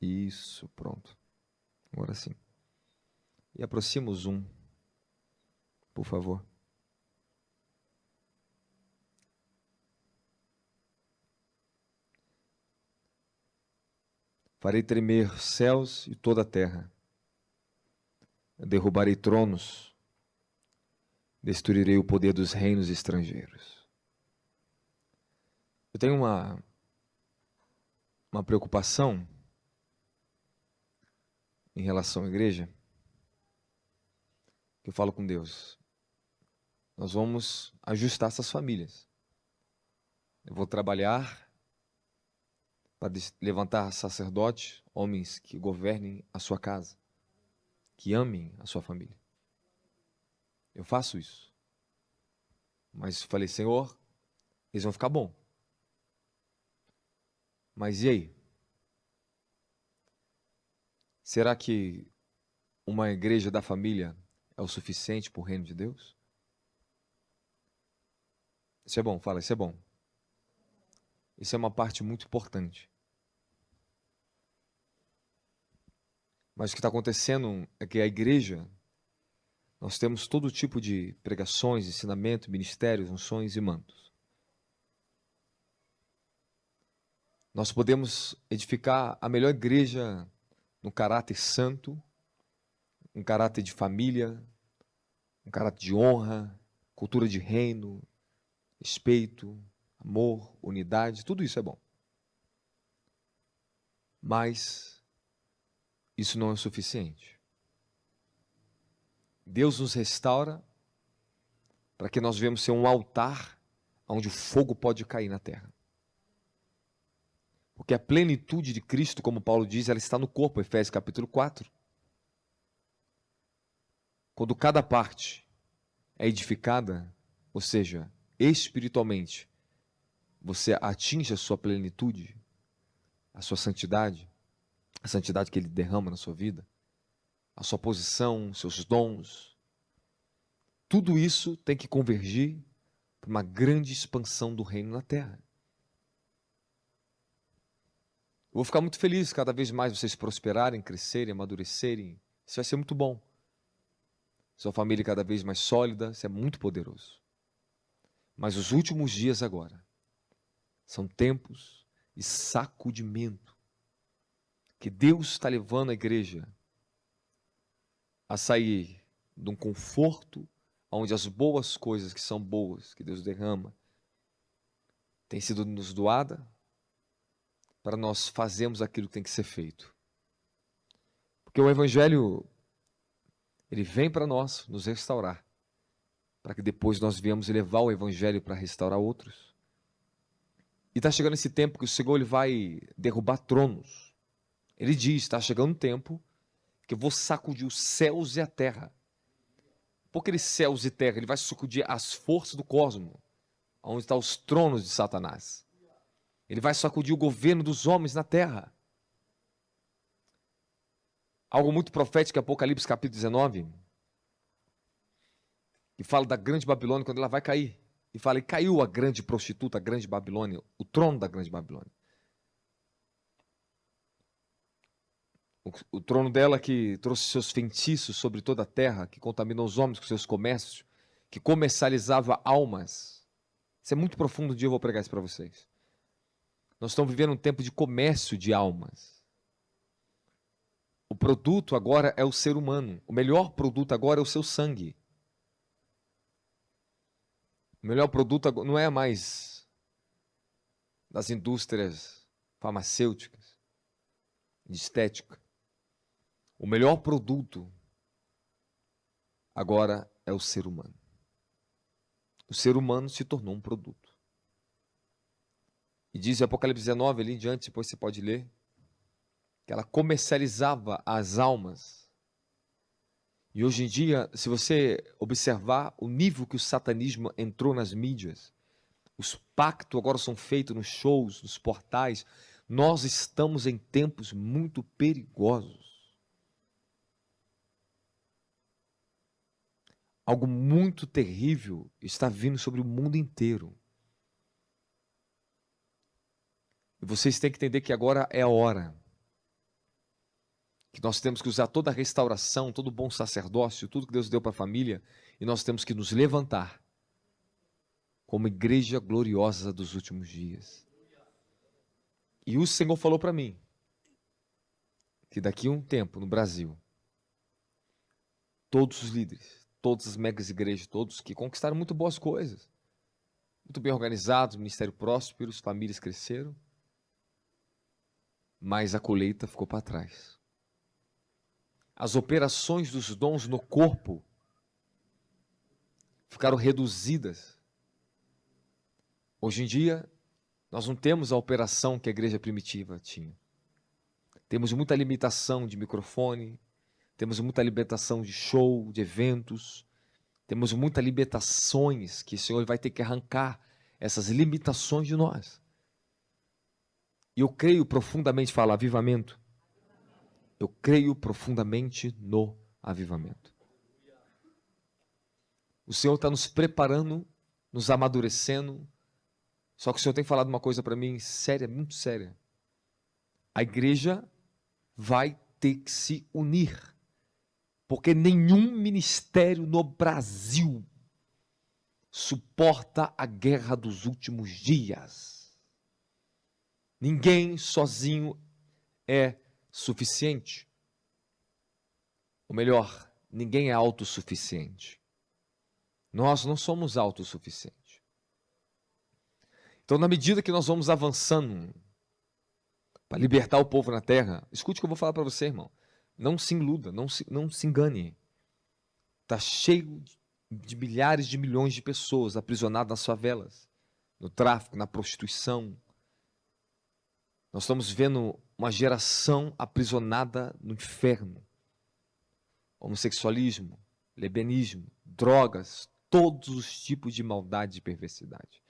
Isso, pronto. Agora sim. E aproxima o zoom, por favor. Farei tremer céus e toda a terra. Derrubarei tronos. Destruirei o poder dos reinos estrangeiros. Eu tenho uma preocupação em relação à igreja, que eu falo com Deus. Nós vamos ajustar essas famílias. Eu vou trabalhar para levantar sacerdotes, homens que governem a sua casa, que amem a sua família. Eu faço isso. Mas falei, Senhor, eles vão ficar bom. Mas e aí? Será que uma igreja da família é o suficiente para o reino de Deus? Isso é bom, fala, isso é bom. Isso é uma parte muito importante. Mas o que está acontecendo é que a igreja, nós temos todo tipo de pregações, ensinamento, ministérios, unções e mantos. Nós podemos edificar a melhor igreja no caráter santo, um caráter de família, um caráter de honra, cultura de reino, respeito, amor, unidade, tudo isso é bom. Mas isso não é o suficiente. Deus nos restaura para que nós venhamos ser um altar onde o fogo pode cair na terra. Porque a plenitude de Cristo, como Paulo diz, ela está no corpo, Efésios capítulo 4. Quando cada parte é edificada, ou seja, espiritualmente, você atinge a sua plenitude, a sua santidade, a santidade que Ele derrama na sua vida, a sua posição, seus dons, tudo isso tem que convergir para uma grande expansão do reino na terra. Eu vou ficar muito feliz cada vez mais vocês prosperarem, crescerem, amadurecerem. Isso vai ser muito bom. Sua família cada vez mais sólida, isso é muito poderoso. Mas os últimos dias agora são tempos de sacudimento, que Deus está levando a igreja a sair de um conforto onde as boas coisas que são boas, que Deus derrama, têm sido nos doada, para nós fazermos aquilo que tem que ser feito. Porque o Evangelho, ele vem para nós, nos restaurar, para que depois nós venhamos levar o Evangelho para restaurar outros. E está chegando esse tempo que o Senhor ele vai derrubar tronos. Ele diz, está chegando um tempo que eu vou sacudir os céus e a terra. Por que céus e terra? Ele vai sacudir as forças do cosmos, onde estão os tronos de Satanás. Ele vai sacudir o governo dos homens na terra. Algo muito profético, Apocalipse capítulo 19, que fala da grande Babilônia, quando ela vai cair. E fala, e caiu a grande prostituta, a grande Babilônia, o trono da grande Babilônia. O trono dela que trouxe seus feitiços sobre toda a terra, que contaminou os homens com seus comércios, que comercializava almas. Isso é muito profundo, um dia eu vou pregar isso para vocês. Nós estamos vivendo um tempo de comércio de almas. O produto agora é o ser humano. O melhor produto agora é o seu sangue. O melhor produto não é mais das indústrias farmacêuticas, de estética. O melhor produto agora é o ser humano. O ser humano se tornou um produto. E diz em Apocalipse 19, ali em diante, depois você pode ler, que ela comercializava as almas. E hoje em dia, se você observar o nível que o satanismo entrou nas mídias, os pactos agora são feitos nos shows, nos portais, nós estamos em tempos muito perigosos. Algo muito terrível está vindo sobre o mundo inteiro. E vocês têm que entender que agora é a hora. que nós temos que usar toda a restauração, todo o bom sacerdócio, tudo que Deus deu para a família, e nós temos que nos levantar como igreja gloriosa dos últimos dias. E o Senhor falou para mim que daqui a um tempo, no Brasil, todos os líderes, todas as megas igrejas, todos que conquistaram muito boas coisas, muito bem organizados, ministério próspero, famílias cresceram, mas a colheita ficou para trás. As operações dos dons no corpo ficaram reduzidas. Hoje em dia, nós não temos a operação que a igreja primitiva tinha. Temos muita limitação de microfone, temos muita limitação de show, de eventos, temos muitas limitações que o Senhor vai ter que arrancar essas limitações de nós. E eu creio profundamente, fala avivamento. Eu creio profundamente no avivamento. O Senhor está nos preparando, nos amadurecendo. Só que o Senhor tem falado uma coisa para mim séria, muito séria. A igreja vai ter que se unir. Porque nenhum ministério no Brasil suporta a guerra dos últimos dias. Ninguém sozinho é suficiente. Ou melhor, ninguém é autossuficiente. Nós não somos autossuficientes. Então, na medida que nós vamos avançando para libertar o povo na terra, escute o que eu vou falar para você, irmão. Não se iluda, não se engane. Está cheio de milhares de milhões de pessoas aprisionadas nas favelas, no tráfico, na prostituição. Nós estamos vendo uma geração aprisionada no inferno. Homossexualismo, lesbianismo, drogas, todos os tipos de maldade e perversidade.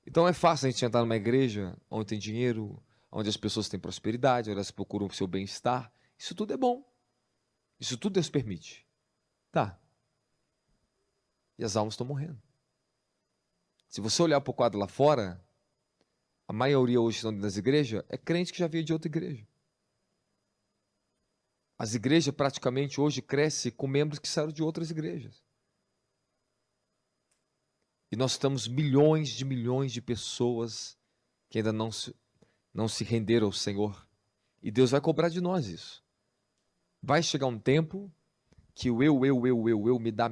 Então é fácil a gente entrar numa igreja onde tem dinheiro, onde as pessoas têm prosperidade, onde elas procuram o seu bem-estar. Isso tudo é bom. Isso tudo Deus permite. Tá. E as almas estão morrendo. Se você olhar para o quadro lá fora, a maioria hoje que estão nas igrejas é crente que já veio de outra igreja. As igrejas praticamente hoje crescem com membros que saíram de outras igrejas. E nós estamos milhões de pessoas que ainda não se renderam ao Senhor. E Deus vai cobrar de nós isso. Vai chegar um tempo que o eu, me dá,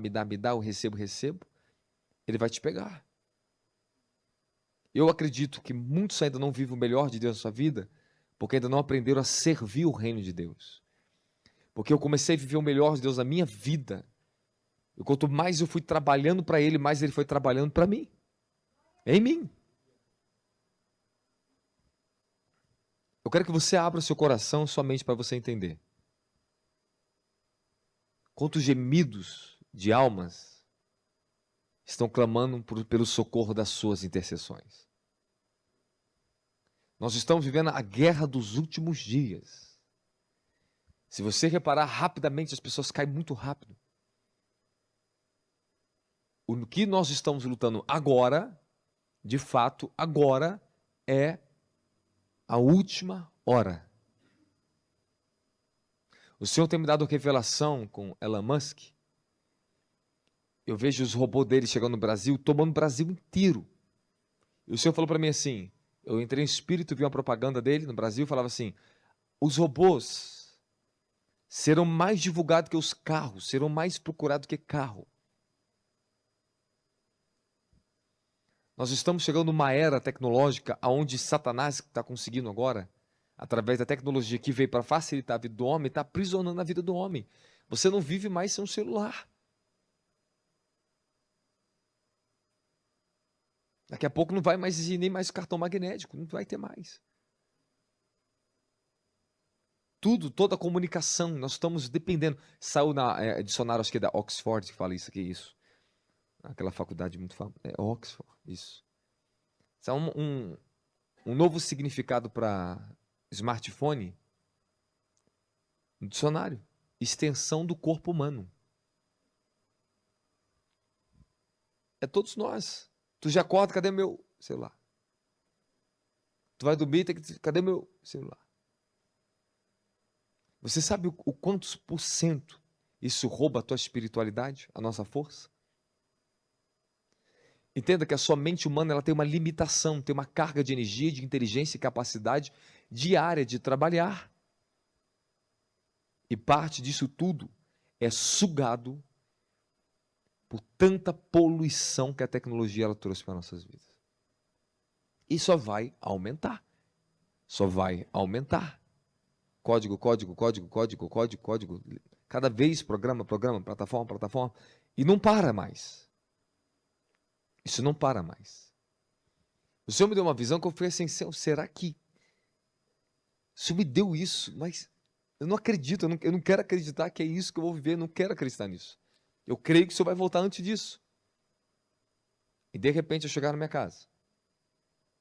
eu recebo, ele vai te pegar. Eu acredito que muitos ainda não vivem o melhor de Deus na sua vida, porque ainda não aprenderam a servir o reino de Deus. Porque eu comecei a viver o melhor de Deus na minha vida. E quanto mais eu fui trabalhando para Ele, mais Ele foi trabalhando para mim. Em mim. Eu quero que você abra seu coração somente para você entender. Quantos gemidos de almas estão clamando pelo socorro das suas intercessões. Nós estamos vivendo a guerra dos últimos dias. Se você reparar rapidamente, as pessoas caem muito rápido. O que nós estamos lutando agora, de fato, agora é a última hora. O Senhor tem me dado revelação com Elon Musk. Eu vejo os robôs dele chegando no Brasil, tomando o Brasil inteiro. E o Senhor falou para mim assim, eu entrei em espírito, vi uma propaganda dele no Brasil, falava assim, os robôs serão mais divulgados que os carros, serão mais procurados que carro. Nós estamos chegando numa era tecnológica onde Satanás está conseguindo agora, através da tecnologia que veio para facilitar a vida do homem, está aprisionando a vida do homem. Você não vive mais sem um celular. Daqui a pouco não vai mais exigir nem mais cartão magnético, não vai ter mais. Tudo, toda a comunicação, nós estamos dependendo. Saiu na dicionário, acho que é da Oxford que fala isso aqui, isso. Aquela faculdade muito famosa. É Oxford, isso. Saiu um novo significado para smartphone no dicionário. Extensão do corpo humano. É todos nós. Tu já acorda, cadê meu celular? Tu vai dormir, cadê meu celular? Você sabe o quantos por cento isso rouba a tua espiritualidade, a nossa força? Entenda que a sua mente humana ela tem uma limitação, tem uma carga de energia, de inteligência e capacidade diária de trabalhar. E parte disso tudo é sugado por tanta poluição que a tecnologia ela trouxe para nossas vidas. E só vai aumentar. Só vai aumentar. Código, código, código, código, código, código. Cada vez programa, programa, plataforma, plataforma. E não para mais. Isso não para mais. O Senhor me deu uma visão que eu falei assim, será que o Senhor me deu isso? Mas eu não acredito, eu não quero acreditar que é isso que eu vou viver, eu não quero acreditar nisso. Eu creio que o Senhor vai voltar antes disso. E de repente eu chegar na minha casa.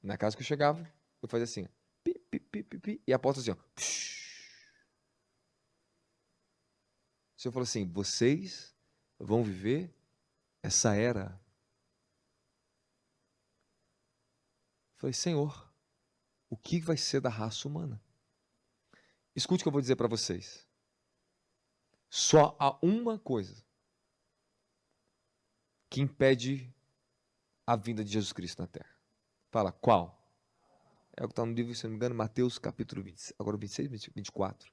Na casa que eu chegava, eu fazia assim, pi, pi, pi, pi, pi, e a porta assim, ó. O Senhor falou assim, vocês vão viver essa era. Eu falei, Senhor, o que vai ser da raça humana? Escute o que eu vou dizer para vocês. Só há uma coisa que impede a vinda de Jesus Cristo na Terra. Fala, qual? É o que está no livro, se não me engano, Mateus capítulo 20, agora 26, 24.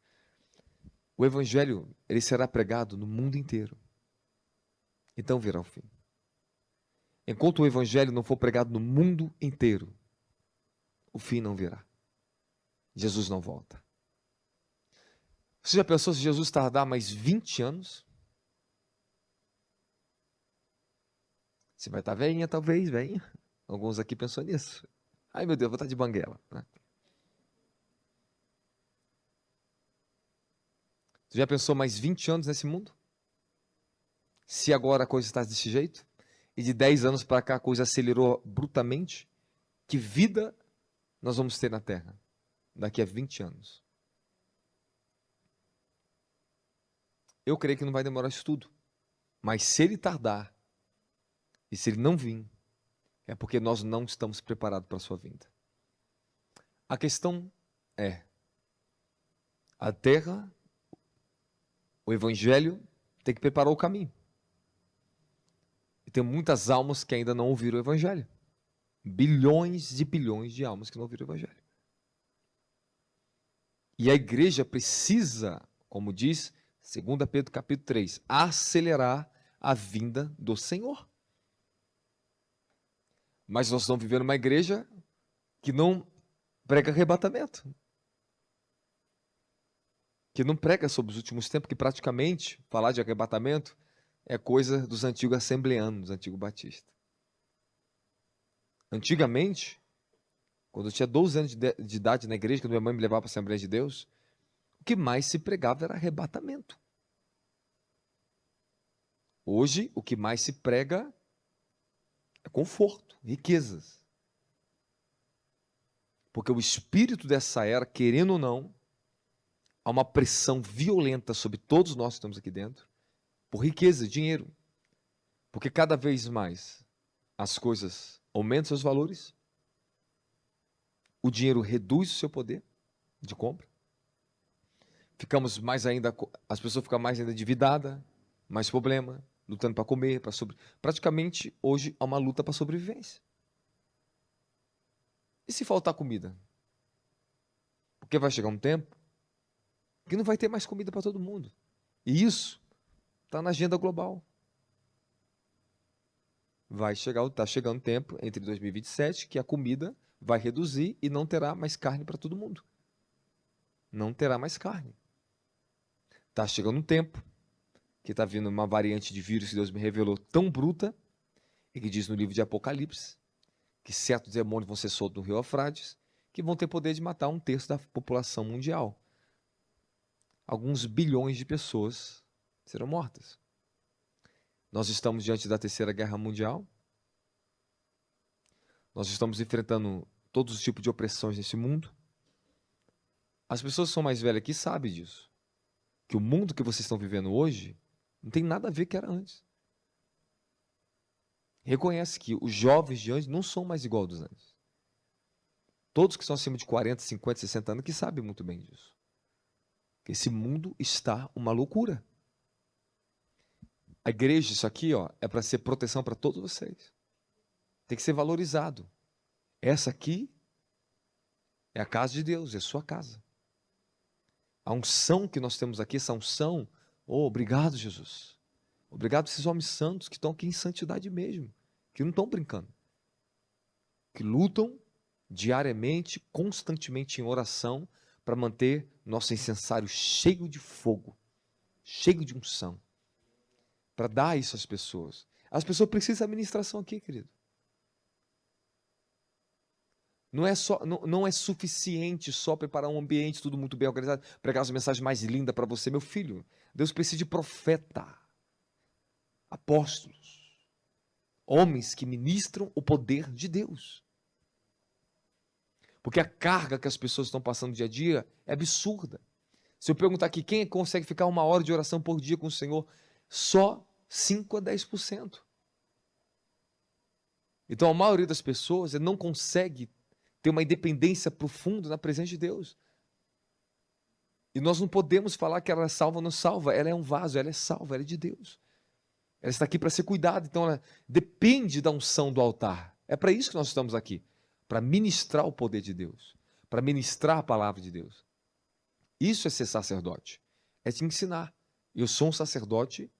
O evangelho, ele será pregado no mundo inteiro. Então virá o fim. Enquanto o evangelho não for pregado no mundo inteiro, o fim não virá. Jesus não volta. Você já pensou se Jesus tardar mais 20 anos? Você vai estar velhinha, talvez, velhinha. Alguns aqui pensam nisso. Ai, meu Deus, vou estar de banguela. Né? Você já pensou mais 20 anos nesse mundo? Se agora a coisa está desse jeito? E de 10 anos para cá a coisa acelerou brutamente? Que vida nós vamos ter na Terra daqui a 20 anos? Eu creio que não vai demorar isso tudo. Mas se ele tardar, e se ele não vir, é porque nós não estamos preparados para a sua vinda. A questão é, a Terra, o Evangelho, tem que preparar o caminho. E tem muitas almas que ainda não ouviram o Evangelho. Bilhões e bilhões de almas que não ouviram o Evangelho. E a igreja precisa, como diz 2 Pedro capítulo 3, acelerar a vinda do Senhor. Mas nós estamos vivendo uma igreja que não prega arrebatamento. Que não prega sobre os últimos tempos, que praticamente falar de arrebatamento é coisa dos antigos assembleanos, dos antigos batistas. Antigamente, quando eu tinha 12 anos de idade na igreja, quando minha mãe me levava para a Assembleia de Deus, o que mais se pregava era arrebatamento. Hoje, o que mais se prega é conforto, riquezas. Porque o espírito dessa era, querendo ou não, há uma pressão violenta sobre todos nós que estamos aqui dentro, por riqueza, dinheiro. Porque cada vez mais as coisas aumentam seus valores, o dinheiro reduz o seu poder de compra, ficamos mais ainda, as pessoas ficam mais ainda endividadas, mais problema, lutando para comer, para praticamente hoje há uma luta para sobrevivência. E se faltar comida? Porque vai chegar um tempo que não vai ter mais comida para todo mundo. E isso está na agenda global. Está chegando um tempo, entre 2027, que a comida vai reduzir e não terá mais carne para todo mundo. Não terá mais carne. Está chegando um tempo que está vindo uma variante de vírus que Deus me revelou tão bruta, e que diz no livro de Apocalipse, que certos demônios vão ser soltos no rio Eufrates, que vão ter poder de matar 1/3 da população mundial. Alguns bilhões de pessoas serão mortas. Nós estamos diante da Terceira Guerra Mundial. Nós estamos enfrentando todos os tipos de opressões nesse mundo. As pessoas que são mais velhas aqui sabem disso. Que o mundo que vocês estão vivendo hoje não tem nada a ver com o que era antes. Reconhece que os jovens de antes não são mais igual dos antes. Todos que são acima de 40, 50, 60 anos que sabem muito bem disso. Esse mundo está uma loucura. A igreja, isso aqui, ó, é para ser proteção para todos vocês. Tem que ser valorizado. Essa aqui é a casa de Deus, é a sua casa. A unção que nós temos aqui, essa unção, oh, obrigado, Jesus. Obrigado a esses homens santos que estão aqui em santidade mesmo, que não estão brincando, que lutam diariamente, constantemente em oração, para manter nosso incensário cheio de fogo, cheio de unção, para dar isso às pessoas. As pessoas precisam da administração aqui, querido. Não é suficiente só preparar um ambiente tudo muito bem organizado, pregar as mensagens mais lindas para você, meu filho. Deus precisa de profeta, apóstolos, homens que ministram o poder de Deus. Porque a carga que as pessoas estão passando dia a dia é absurda. Se eu perguntar aqui, quem consegue ficar 1 hora de oração por dia com o Senhor? Só 5 a 10%. Então a maioria das pessoas não consegue ter uma independência profunda na presença de Deus. E nós não podemos falar que ela é salva ou não salva. Ela é um vaso, ela é salva, ela é de Deus. Ela está aqui para ser cuidada, então ela depende da unção do altar. É para isso que nós estamos aqui, para ministrar o poder de Deus, para ministrar a palavra de Deus. Isso é ser sacerdote, é te ensinar. Eu sou um sacerdote,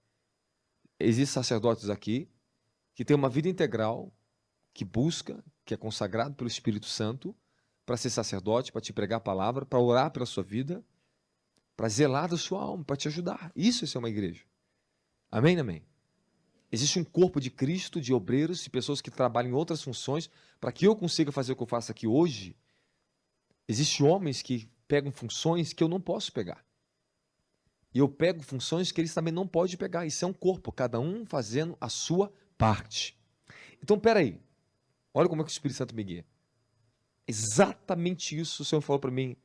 existem sacerdotes aqui que têm uma vida integral, que busca, que é consagrado pelo Espírito Santo, para ser sacerdote, para te pregar a palavra, para orar pela sua vida, para zelar da sua alma, para te ajudar. Isso é ser uma igreja. Amém, amém? Existe um corpo de Cristo, de obreiros, de pessoas que trabalham em outras funções, para que eu consiga fazer o que eu faço aqui hoje. Existem homens que pegam funções que eu não posso pegar. E eu pego funções que eles também não podem pegar. Isso é um corpo, cada um fazendo a sua parte. Então, peraí. Olha como é que o Espírito Santo me guia. Exatamente isso o Senhor falou para mim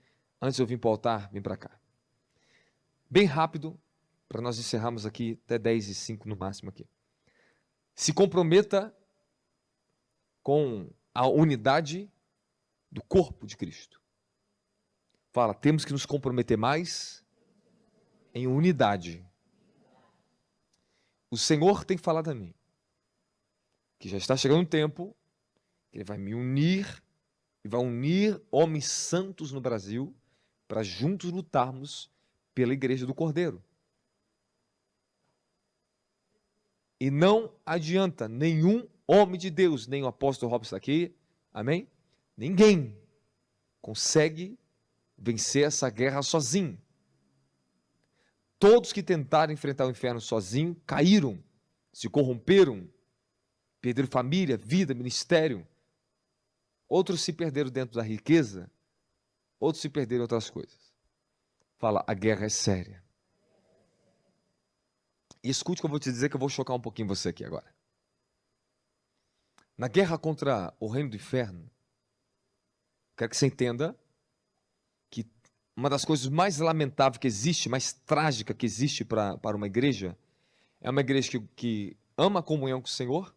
antes de eu vir para o altar, vir para cá. Bem rápido, para nós encerrarmos aqui até 10:05 no máximo aqui. Se comprometa com a unidade do corpo de Cristo. Fala, temos que nos comprometer mais em unidade. O Senhor tem falado a mim que já está chegando um tempo que Ele vai me unir e vai unir homens santos no Brasil para juntos lutarmos pela Igreja do Cordeiro. E não adianta nenhum homem de Deus, nem o apóstolo Robson está aqui, amém? Ninguém consegue vencer essa guerra sozinho. Todos que tentaram enfrentar o inferno sozinho caíram, se corromperam, perderam família, vida, ministério. Outros se perderam dentro da riqueza, outros se perderam em outras coisas. Fala, a guerra é séria. E escute o que eu vou te dizer, que eu vou chocar um pouquinho você aqui agora. Na guerra contra o reino do inferno, quero que você entenda que uma das coisas mais lamentáveis que existe, mais trágica que existe para uma igreja, é uma igreja que ama a comunhão com o Senhor,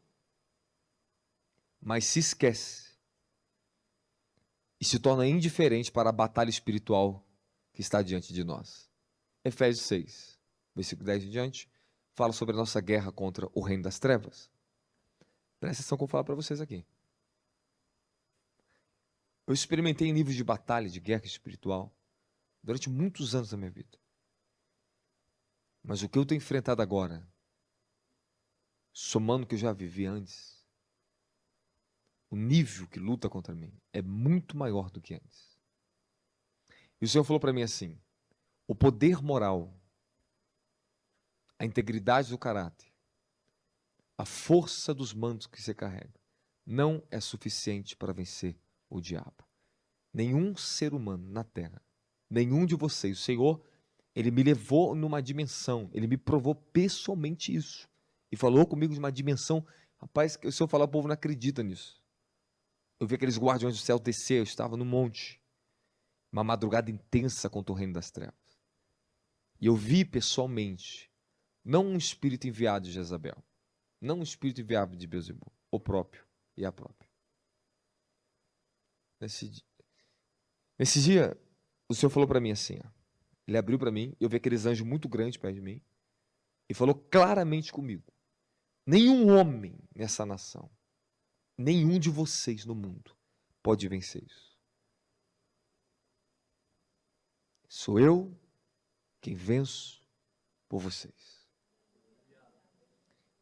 mas se esquece e se torna indiferente para a batalha espiritual que está diante de nós. Efésios 6, versículo 10 em diante, fala sobre a nossa guerra contra o reino das trevas. Presta atenção que eu vou falar para vocês aqui. Eu experimentei em níveis de batalha, de guerra espiritual, durante muitos anos da minha vida. Mas o que eu tenho enfrentado agora, somando o que eu já vivi antes, o nível que luta contra mim é muito maior do que antes. E o Senhor falou para mim assim, o poder moral, a integridade do caráter, a força dos mantos que você carrega, não é suficiente para vencer o diabo. Nenhum ser humano na terra, nenhum de vocês, o Senhor, Ele me levou numa dimensão, Ele me provou pessoalmente isso, e falou comigo de uma dimensão, rapaz, que se eu falar, o povo não acredita nisso. Eu vi aqueles guardiões do céu descer, eu estava no monte, uma madrugada intensa contra o reino das trevas, e eu vi pessoalmente, não um espírito enviado de Jezabel, não um espírito enviado de Beelzebul, o próprio e a própria. Nesse dia, o Senhor falou para mim assim, ó, Ele abriu para mim, eu vi aqueles anjos muito grandes perto de mim, e falou claramente comigo: nenhum homem nessa nação, nenhum de vocês no mundo pode vencer isso. Sou eu quem venço por vocês.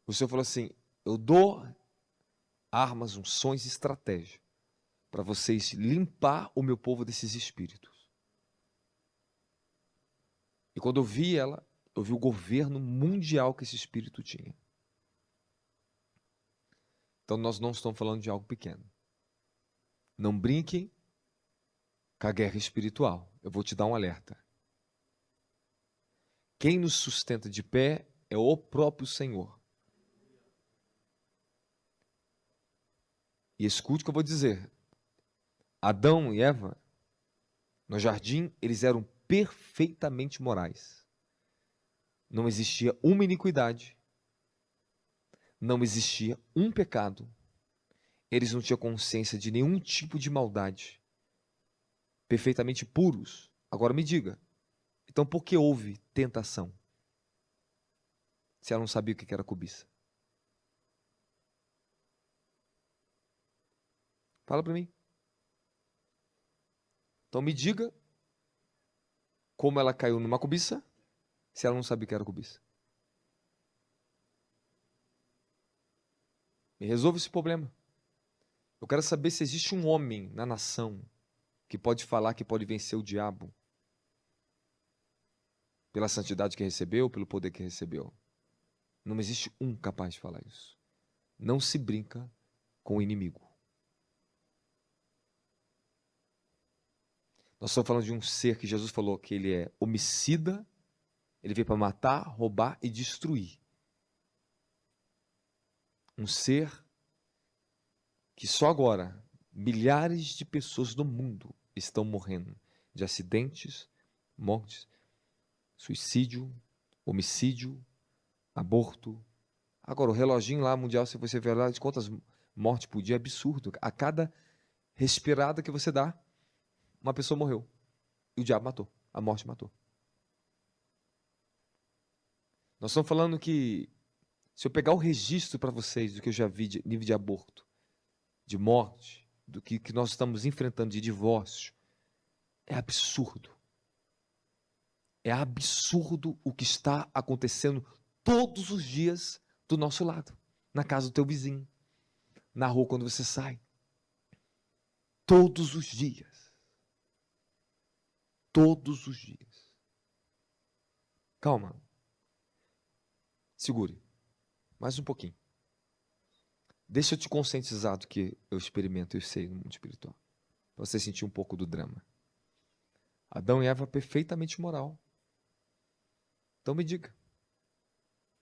O Senhor falou assim: eu dou armas, unções e estratégia para vocês limpar o meu povo desses espíritos. E quando eu vi ela, eu vi o governo mundial que esse espírito tinha. Então nós não estamos falando de algo pequeno. Não brinquem com a guerra espiritual. Eu vou te dar um alerta. Quem nos sustenta de pé é o próprio Senhor. E escute o que eu vou dizer. Adão e Eva, no jardim, eles eram perfeitamente morais. Não existia uma iniquidade. Não existia um pecado. Eles não tinham consciência de nenhum tipo de maldade. Perfeitamente puros. Agora me diga, então por que houve tentação? Se ela não sabia o que era cobiça. Fala para mim. Então me diga como ela caiu numa cobiça, se ela não sabia o que era cobiça. Me resolva esse problema. Eu quero saber se existe um homem na nação que pode falar que pode vencer o diabo pela santidade que recebeu, pelo poder que recebeu. Não existe um capaz de falar isso. Não se brinca com o inimigo. Nós estamos falando de um ser que Jesus falou que ele é homicida, ele veio para matar, roubar e destruir. Um ser que só agora milhares de pessoas no mundo estão morrendo de acidentes, mortes, suicídio, homicídio, aborto. Agora, o reloginho lá mundial, se você ver lá de quantas mortes por dia, é absurdo. A cada respirada que você dá, uma pessoa morreu. E o diabo matou. A morte matou. Nós estamos falando que, se eu pegar o registro para vocês do que eu já vi de nível de aborto, de morte, do que nós estamos enfrentando de divórcio, é absurdo. É absurdo o que está acontecendo todos os dias do nosso lado. Na casa do teu vizinho, na rua quando você sai. Todos os dias. Todos os dias. Calma. Segure. Mais um pouquinho. Deixa eu te conscientizar do que eu experimento e sei no mundo espiritual. Para você sentir um pouco do drama. Adão e Eva perfeitamente moral. Então me diga.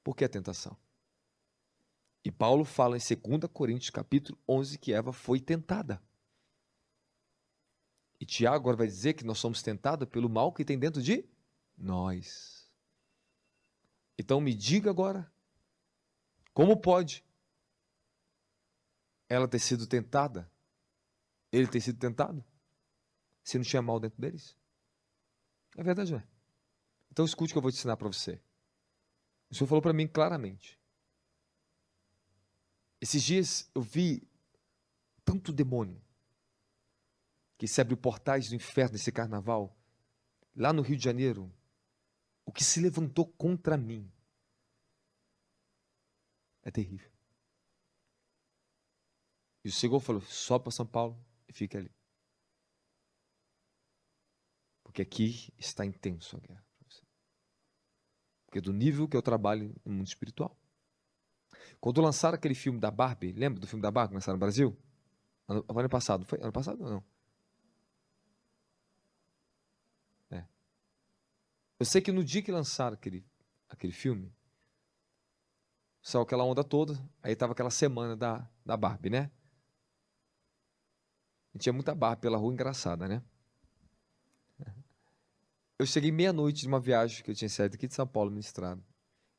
Por que a tentação? E Paulo fala em 2 Coríntios capítulo 11 que Eva foi tentada. E Tiago agora vai dizer que nós somos tentados pelo mal que tem dentro de nós. Então me diga agora, como pode ela ter sido tentada, ele ter sido tentado, se não tinha mal dentro deles? É verdade, não é? Então escute o que eu vou te ensinar para você. O Senhor falou para mim claramente. Esses dias eu vi tanto demônio que se abriu portais do inferno nesse carnaval, lá no Rio de Janeiro, o que se levantou contra mim é terrível. E o Senhor falou, sobe para São Paulo e fica ali. Porque aqui está intenso a guerra para você. Porque do nível que eu trabalho no mundo espiritual. Quando lançaram aquele filme da Barbie, lembra do filme da Barbie que lançaram no Brasil? Ano passado, foi? Ano passado ou não? É. Eu sei que no dia que lançaram aquele filme, saiu aquela onda toda, aí tava aquela semana da Barbie, né? E tinha muita Barbie pela rua, engraçada, né? Eu cheguei meia-noite de uma viagem que eu tinha saído aqui de São Paulo ministrado.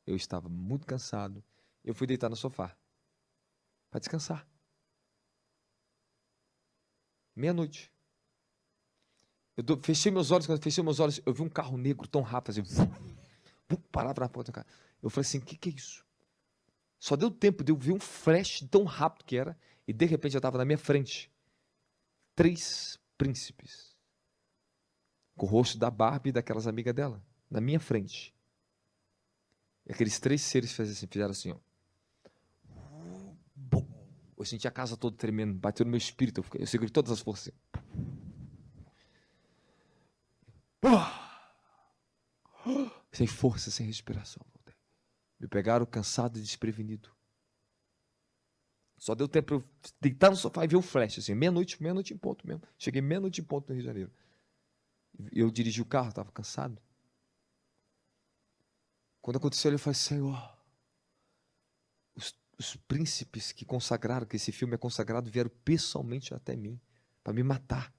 Eu estava muito cansado. Eu fui deitar no sofá para descansar. Meia-noite. Fechei meus olhos, quando eu fechei meus olhos, eu vi um carro negro tão rápido, assim, parava na porta do carro. Eu falei assim, o que é isso? Só deu tempo de eu ver um flash tão rápido que era, e de repente já estava na minha frente 3 príncipes, com o rosto da Barbie e daquelas amigas dela, na minha frente. E aqueles 3 seres fizeram assim, ó. Bum. Eu senti a casa toda tremendo, bateu no meu espírito, eu segurei todas as forças. Sem força, sem respiração. Me pegaram cansado e desprevenido. Só deu tempo para eu deitar no sofá e ver o flash, assim, meia-noite em ponto mesmo. Cheguei meia-noite em ponto no Rio de Janeiro. Eu dirigi o carro, estava cansado. Quando aconteceu, ele falou, Senhor, os príncipes que consagraram, que esse filme é consagrado, vieram pessoalmente até mim, para me matar.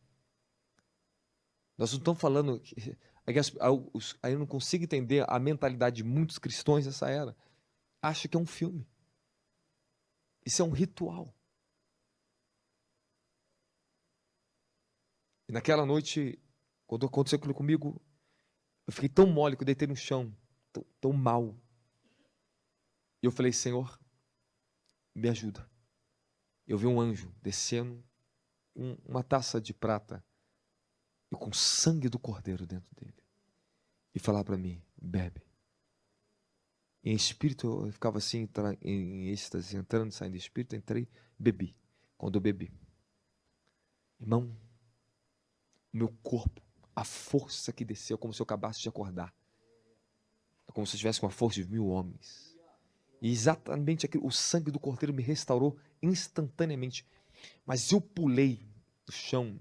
Nós não estamos falando... Aí eu não consigo entender a mentalidade de muitos cristãos dessa era. Acha que é um filme. Isso é um ritual. E naquela noite, quando aconteceu aquilo comigo, eu fiquei tão mole que eu deitei no chão, tão mal. E eu falei, Senhor, me ajuda. Eu vi um anjo descendo uma taça de prata e com sangue do cordeiro dentro dele. E falar para mim, bebe. Em espírito, eu ficava assim, em êxtase, entrando e saindo de espírito, entrei, bebi. Quando eu bebi, irmão, meu corpo, a força que desceu, como se eu acabasse de acordar. É como se eu tivesse com a força de 1000 homens. E exatamente aquilo, o sangue do cordeiro me restaurou instantaneamente. Mas eu pulei do chão.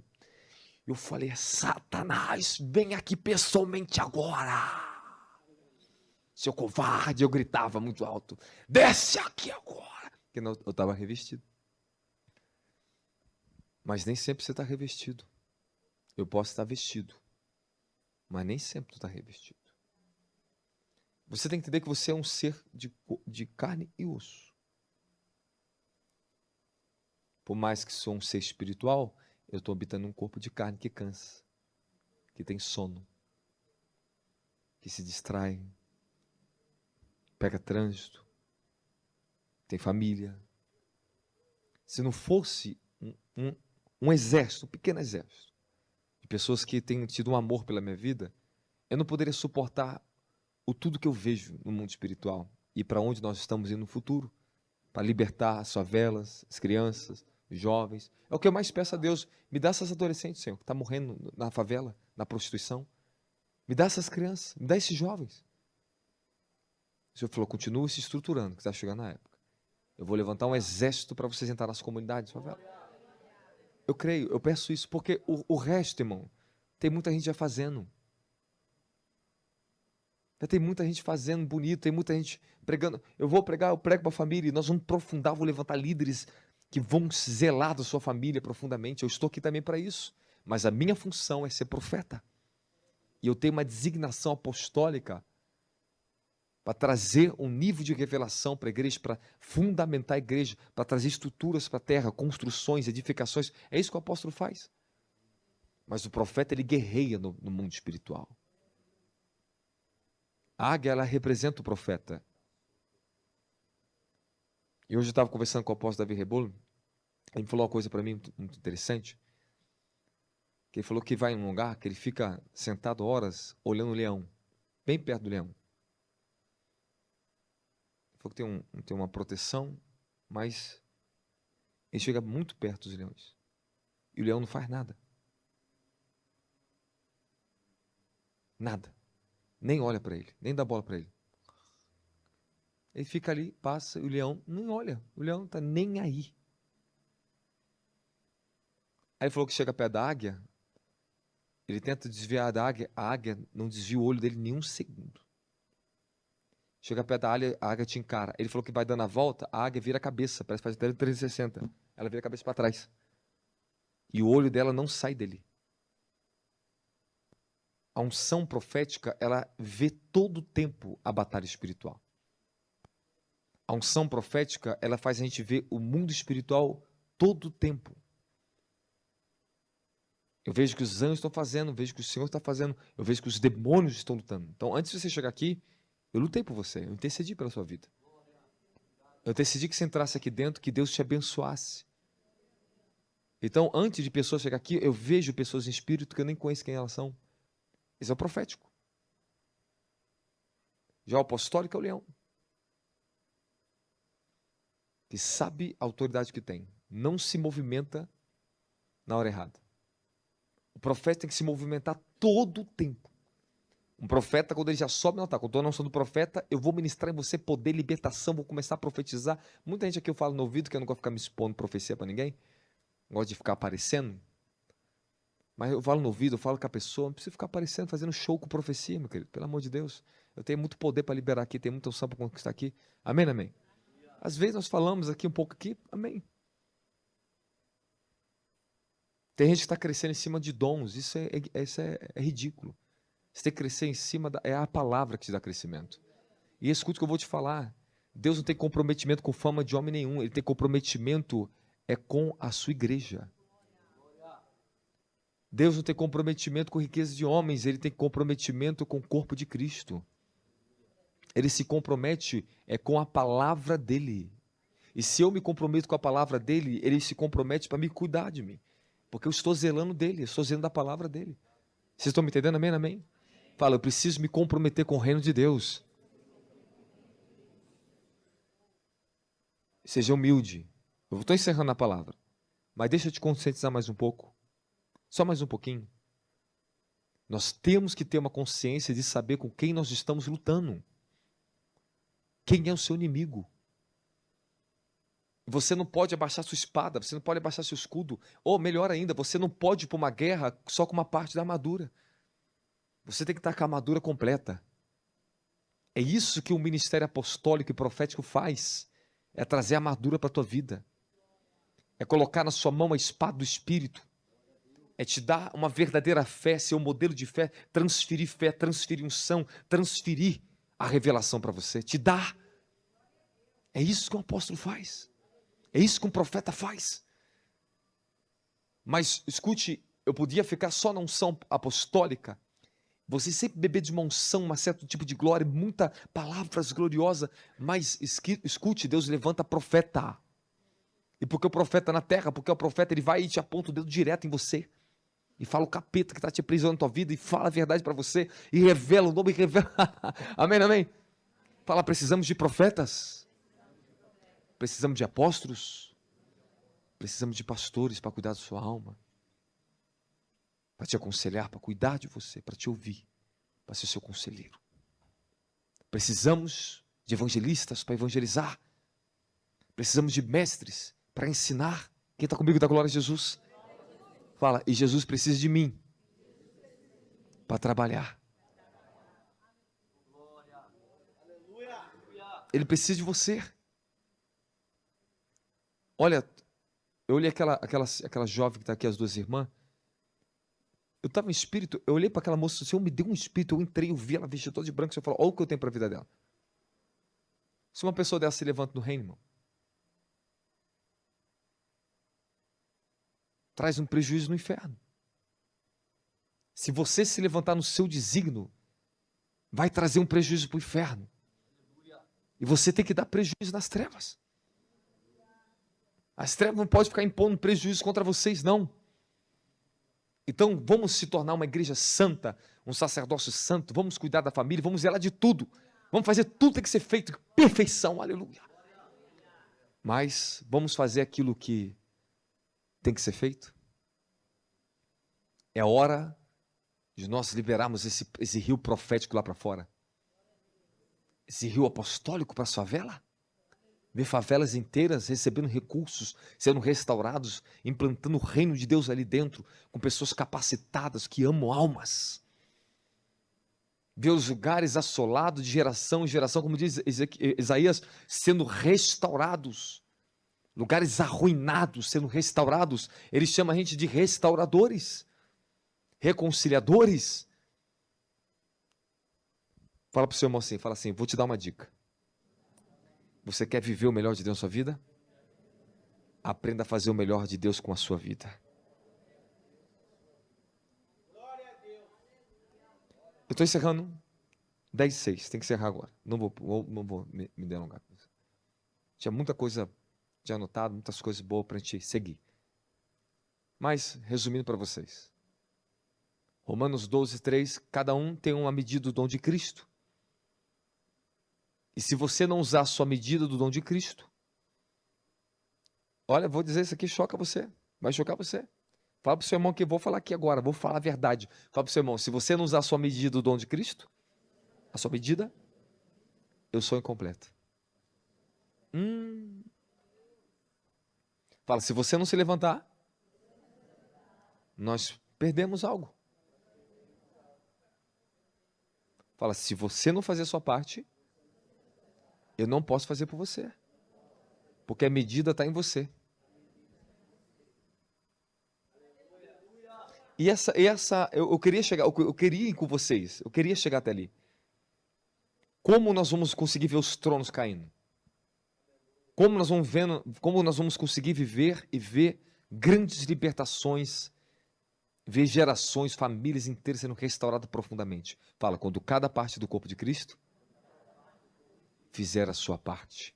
Eu falei, Satanás, vem aqui pessoalmente agora. Seu covarde, eu gritava muito alto. Desce aqui agora. Porque eu estava revestido. Mas nem sempre você está revestido. Eu posso estar vestido. Mas nem sempre tu está revestido. Você tem que entender que você é um ser de carne e osso. Por mais que sou um ser espiritual, eu estou habitando um corpo de carne que cansa, que tem sono, que se distrai, pega trânsito, tem família. Se não fosse um exército, um pequeno exército, de pessoas que têm tido um amor pela minha vida, eu não poderia suportar tudo que eu vejo no mundo espiritual e para onde nós estamos indo no futuro, para libertar as favelas, as crianças, os jovens. É o que eu mais peço a Deus. Me dá essas adolescentes, Senhor, que estão morrendo na favela, na prostituição. Me dá essas crianças, me dá esses jovens. O Senhor falou, continua se estruturando, que está chegando a época. Eu vou levantar um exército para vocês entrar nas comunidades, favela. Eu creio, eu peço isso, porque o resto, irmão, tem muita gente já fazendo. Já tem muita gente fazendo bonito, tem muita gente pregando. Eu prego para a família, e nós vamos aprofundar, vou levantar líderes que vão zelar da sua família profundamente. Eu estou aqui também para isso. Mas a minha função é ser profeta. E eu tenho uma designação apostólica para trazer um nível de revelação para a igreja, para fundamentar a igreja, para trazer estruturas para a terra, construções, edificações. É isso que o apóstolo faz. Mas o profeta, ele guerreia no mundo espiritual. A águia, ela representa o profeta. E hoje eu estava conversando com o apóstolo Davi Rebolo, ele falou uma coisa para mim muito interessante, que ele falou que vai em um lugar que ele fica sentado horas olhando o leão, bem perto do leão. Ele falou que tem uma proteção, mas ele chega muito perto dos leões. E o leão não faz nada. Nada. Nem olha para ele, nem dá bola para ele. Ele fica ali, passa, e o leão não olha. O leão não está nem aí. Aí ele falou que chega perto da águia, ele tenta desviar da águia, a águia não desvia o olho dele nem um segundo. Chega perto da águia, a águia te encara. Ele falou que vai dando a volta, a águia vira a cabeça, parece que faz 360. Ela vira a cabeça para trás. E o olho dela não sai dele. A unção profética, ela vê todo o tempo a batalha espiritual. A unção profética, ela faz a gente ver o mundo espiritual todo o tempo. Eu vejo que os anjos estão fazendo, eu vejo que o Senhor está fazendo, eu vejo que os demônios estão lutando. Então, antes de você chegar aqui, eu lutei por você, eu intercedi pela sua vida. Eu decidi que você entrasse aqui dentro, que Deus te abençoasse. Então, antes de pessoas chegar aqui, eu vejo pessoas em espírito que eu nem conheço quem elas são. Esse é o profético. Já o apostólico é o leão, que sabe a autoridade que tem. Não se movimenta na hora errada. O profeta tem que se movimentar todo o tempo. Um profeta, quando ele já sobe no altar, quando eu não sou do profeta, eu vou ministrar em você poder, libertação, vou começar a profetizar. Muita gente aqui eu falo no ouvido que eu não gosto de ficar me expondo profecia para ninguém. Não gosto de ficar aparecendo. Mas eu falo no ouvido, eu falo com a pessoa, não precisa ficar aparecendo, fazendo show com profecia, meu querido. Pelo amor de Deus. Eu tenho muito poder para liberar aqui, tenho muita unção para conquistar aqui. Amém, amém? Às vezes nós falamos aqui um pouco aqui, amém. Tem gente que está crescendo em cima de dons, isso é ridículo. Você tem que crescer em cima, é a palavra que te dá crescimento. E escute o que eu vou te falar. Deus não tem comprometimento com fama de homem nenhum, ele tem comprometimento com a sua igreja. Deus não tem comprometimento com riqueza de homens, ele tem comprometimento com o corpo de Cristo. Ele se compromete com a palavra dele. E se eu me comprometo com a palavra dele, ele se compromete para me cuidar de mim. Porque eu estou zelando dele, eu estou zelando da palavra dele. Vocês estão me entendendo? Amém? Amém? Fala, eu preciso me comprometer com o reino de Deus. Seja humilde. Eu estou encerrando a palavra. Mas deixa eu te conscientizar mais um pouco. Só mais um pouquinho. Nós temos que ter uma consciência de saber com quem nós estamos lutando. Quem é o seu inimigo? Você não pode abaixar sua espada, você não pode abaixar seu escudo. Ou melhor ainda, você não pode ir para uma guerra só com uma parte da armadura. Você tem que estar com a armadura completa. É isso que o ministério apostólico e profético faz. É trazer a armadura para a tua vida. É colocar na sua mão a espada do Espírito. É te dar uma verdadeira fé, ser um modelo de fé, transferir unção, transferir a revelação para você, te dar. É isso que um apóstolo faz. É isso que um profeta faz. Mas, escute, eu podia ficar só na unção apostólica, você sempre beber de uma unção, um certo tipo de glória, muitas palavras gloriosas, mas escute, Deus levanta profeta. E porque o profeta na terra, porque o profeta ele vai e te aponta o dedo direto em você. E fala o capeta que está te aprisionando na tua vida, e fala a verdade para você, e revela o nome, e revela. Amém, amém? Fala, precisamos de profetas, precisamos de apóstolos, precisamos de pastores para cuidar da sua alma, para te aconselhar, para cuidar de você, para te ouvir, para ser seu conselheiro. Precisamos de evangelistas para evangelizar, precisamos de mestres para ensinar. Quem está comigo da glória a Jesus? Fala, e Jesus precisa de mim para trabalhar. Ele precisa de você. Olha, eu olhei aquela jovem que está aqui, as duas irmãs. Eu estava em espírito, eu olhei para aquela moça, o Senhor me deu um espírito, eu entrei, eu vi ela vestida toda de branco, o Senhor falou, olha o que eu tenho para a vida dela. Se uma pessoa dessa se levanta no reino, irmão, traz um prejuízo no inferno. Se você se levantar no seu desígnio, vai trazer um prejuízo para o inferno. E você tem que dar prejuízo nas trevas. As trevas não podem ficar impondo prejuízo contra vocês, não. Então vamos se tornar uma igreja santa, um sacerdócio santo, vamos cuidar da família, vamos zelar de tudo. Vamos fazer tudo, tem que ser feito com perfeição, aleluia. Mas vamos fazer aquilo que tem que ser feito. É hora de nós liberarmos esse rio profético lá para fora. Esse rio apostólico para a favela. Ver favelas inteiras recebendo recursos, sendo restaurados, implantando o reino de Deus ali dentro, com pessoas capacitadas que amam almas. Ver os lugares assolados de geração em geração, como diz Isaías, sendo restaurados. Lugares arruinados sendo restaurados. Ele chama a gente de restauradores, reconciliadores. Fala para o seu irmão assim, fala assim, vou te dar uma dica. Você quer viver o melhor de Deus na sua vida? Aprenda a fazer o melhor de Deus com a sua vida. Eu estou encerrando 10:06. Tem que encerrar agora. Não vou me delongar. Tinha muita coisa de anotado, muitas coisas boas para a gente seguir. Mas, resumindo para vocês. Romanos 12:3, cada um tem uma medida do dom de Cristo. E se você não usar a sua medida do dom de Cristo, olha, vou dizer isso aqui, choca você. Vai chocar você. Fala para o seu irmão que eu vou falar aqui agora, vou falar a verdade. Fala para o seu irmão, se você não usar a sua medida do dom de Cristo, a sua medida, eu sou incompleto. Fala, se você não se levantar, nós perdemos algo. Fala, se você não fazer a sua parte, eu não posso fazer por você. Porque a medida está em você. E eu queria chegar, eu queria ir com vocês, eu queria chegar até ali. Como nós vamos conseguir ver os tronos caindo? Como nós vamos conseguir viver e ver grandes libertações, ver gerações, famílias inteiras sendo restauradas profundamente? Fala, quando cada parte do corpo de Cristo fizer a sua parte.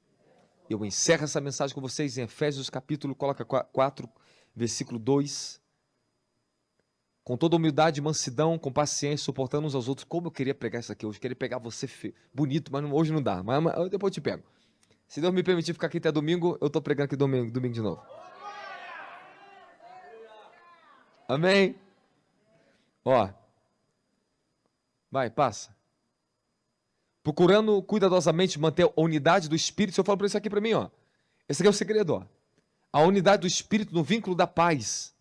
Eu encerro essa mensagem com vocês em Efésios capítulo, coloca 4, versículo 2. Com toda humildade, mansidão, com paciência, suportando uns aos outros. Como eu queria pregar isso aqui hoje. Queria pegar você bonito, mas hoje não dá. Mas depois eu te pego. Se Deus me permitir ficar aqui até domingo, eu estou pregando aqui domingo de novo. Amém? Ó. Vai, passa. Procurando cuidadosamente manter a unidade do Espírito. Se eu falo para isso aqui para mim, ó. Esse aqui é o segredo, ó. A unidade do Espírito no vínculo da paz.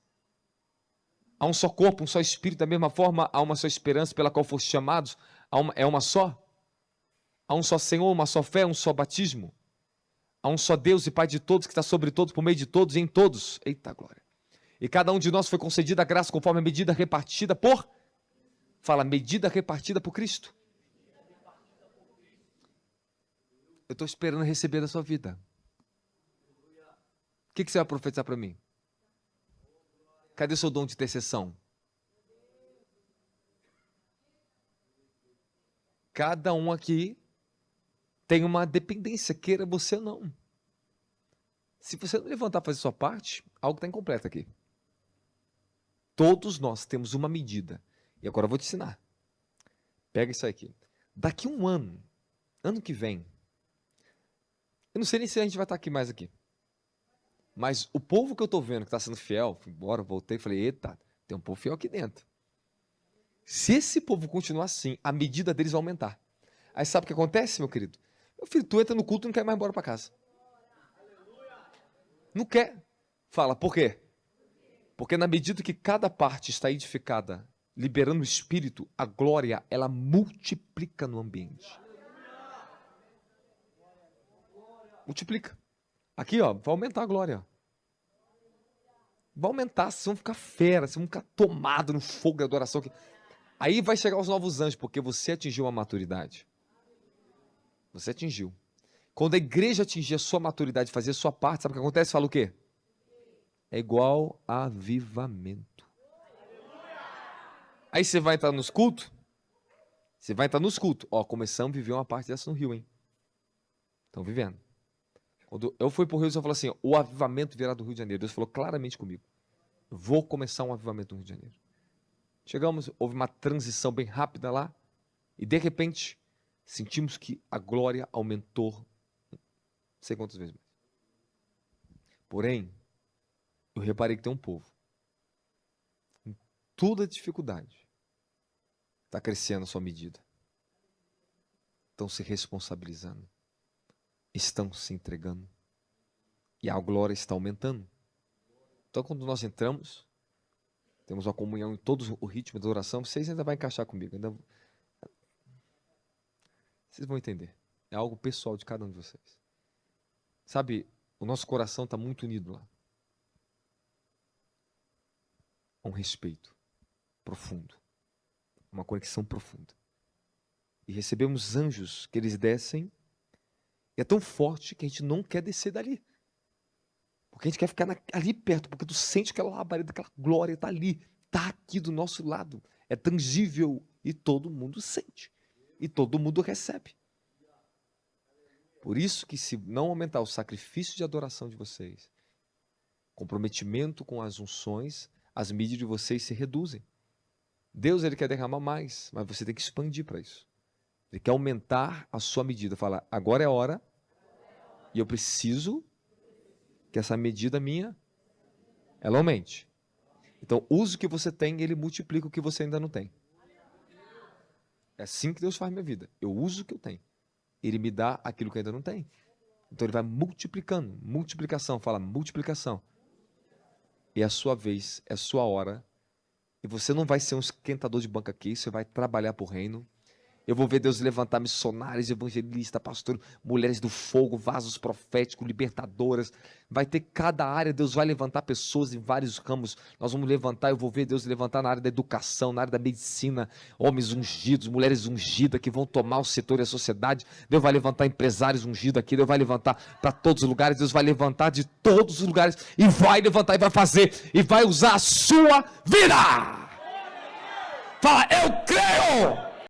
Há um só corpo, um só Espírito. Da mesma forma, há uma só esperança pela qual foste chamados. É uma só. Há um só Senhor, uma só fé, um só batismo. Há um só Deus e Pai de todos, que está sobre todos, por meio de todos e em todos. Eita glória. E cada um de nós foi concedida a graça conforme a medida repartida por... Fala, medida repartida por Cristo. Eu estou esperando receber da sua vida. O que você vai profetizar para mim? Cadê seu dom de intercessão? Cada um aqui tem uma dependência, queira você ou não. Se você não levantar para fazer sua parte, algo está incompleto aqui. Todos nós temos uma medida. E agora eu vou te ensinar. Pega isso aqui. Daqui um ano que vem, eu não sei nem se a gente vai estar aqui mais aqui. Mas o povo que eu estou vendo que está sendo fiel, fui embora, voltei, falei, eita, tem um povo fiel aqui dentro. Se esse povo continuar assim, a medida deles vai aumentar. Aí sabe o que acontece, meu querido? Meu filho, tu entra no culto e não quer mais ir embora para casa. Não quer. Fala, por quê? Porque na medida que cada parte está edificada, liberando o Espírito, a glória, ela multiplica no ambiente. Multiplica. Aqui, ó, vai aumentar a glória. Vai aumentar, vocês vão ficar fera, vocês vão ficar tomados no fogo da adoração. Aí vai chegar os novos anjos, porque você atingiu a maturidade. Você atingiu. Quando a igreja atingir a sua maturidade, fazer a sua parte, sabe o que acontece? Fala o quê? É igual a avivamento. Aí você vai entrar nos cultos. Você vai entrar nos cultos. Ó, começamos a viver uma parte dessa no Rio, hein? Estão vivendo. Quando eu fui para o Rio, eu falei assim, o avivamento virá do Rio de Janeiro. Deus falou claramente comigo. Vou começar um avivamento no Rio de Janeiro. Chegamos, houve uma transição bem rápida lá. E de repente, sentimos que a glória aumentou. Não sei quantas vezes mais. Porém, eu reparei que tem um povo. Com toda a dificuldade. Está crescendo a sua medida. Estão se responsabilizando. Estão se entregando. E a glória está aumentando. Então, quando nós entramos, temos uma comunhão em todo o ritmo da oração, vocês ainda vão encaixar comigo. Vocês vão entender. É algo pessoal de cada um de vocês. Sabe, o nosso coração está muito unido lá. Um respeito profundo. Uma conexão profunda. E recebemos anjos que eles descem. E é tão forte que a gente não quer descer dali. Porque a gente quer ficar ali perto, porque tu sente aquela labareda, aquela glória está ali, está aqui do nosso lado. É tangível E todo mundo sente. E todo mundo recebe. Por isso que, se não aumentar o sacrifício de adoração de vocês, comprometimento com as unções, as mídias de vocês se reduzem. Deus, ele quer derramar mais, mas você tem que expandir para isso. Ele quer aumentar a sua medida. Fala, agora é a hora e eu preciso que essa medida minha, ela aumente. Então, use o que você tem e ele multiplica o que você ainda não tem. É assim que Deus faz minha vida. Eu uso o que eu tenho. Ele me dá aquilo que eu ainda não tenho. Então, ele vai multiplicando. Multiplicação, fala multiplicação. E é a sua vez, é a sua hora. E você não vai ser um esquentador de banca aqui, você vai trabalhar para o reino. Eu vou ver Deus levantar missionários, evangelistas, pastores, mulheres do fogo, vasos proféticos, libertadoras. Vai ter cada área, Deus vai levantar pessoas em vários ramos. Nós vamos levantar, eu vou ver Deus levantar na área da educação, na área da medicina, homens ungidos, mulheres ungidas que vão tomar o setor e a sociedade. Deus vai levantar empresários ungidos aqui, Deus vai levantar para todos os lugares, Deus vai levantar de todos os lugares e vai levantar e vai fazer e vai usar a sua vida. Fala, eu creio!